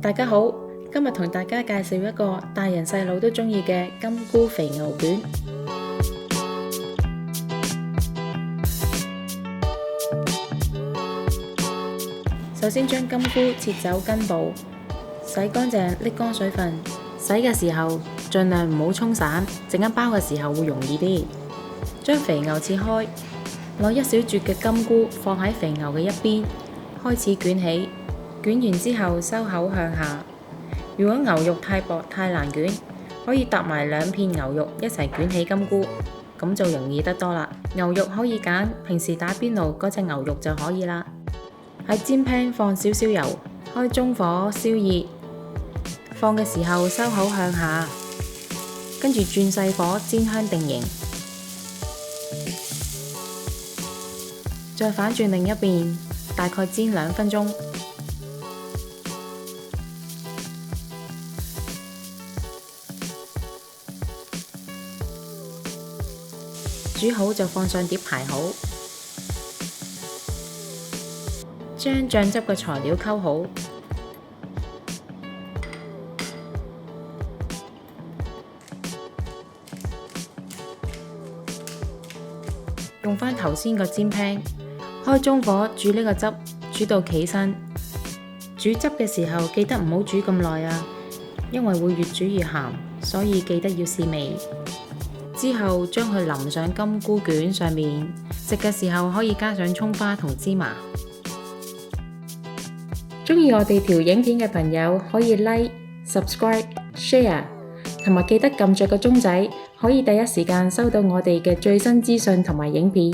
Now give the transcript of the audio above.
大家好，今日同大家介紹一個大人細路都鍾意嘅金菇肥牛卷。首先將金菇切走根部，洗乾淨，瀝乾水分。洗嘅時候盡量唔好沖散，陣間包嘅時候會容易啲。將肥牛切開，攞一小撮嘅金菇放喺肥牛嘅一邊，開始捲起。捲完之後收口向下。如果牛肉太薄太難捲，可以搭埋2片牛肉一齊捲起金菇，咁就容易得多啦。牛肉可以揀平時打邊爐嗰隻牛肉就可以啦。喺煎 pan 放少少油，開中火燒熱，放嘅時候收口向下，跟住轉細火煎香定型，再反轉另一邊，大概煎2分鐘。煮好就放上碟排好，將醬汁嘅材料溝好，用返頭先個煎 pan，開中火煮呢個汁，煮到起身。煮汁嘅時候記得唔好煮咁耐啊，因為會越煮越鹹，所以記得要試味。之後將佢淋上金菇卷上面，食嘅時候可以加上蔥花同芝麻。鍾意我哋條影片嘅朋友可以 like、subscribe、share， 同埋記得撳着個鐘仔，可以第一時間收到我哋嘅最新資訊同埋影片。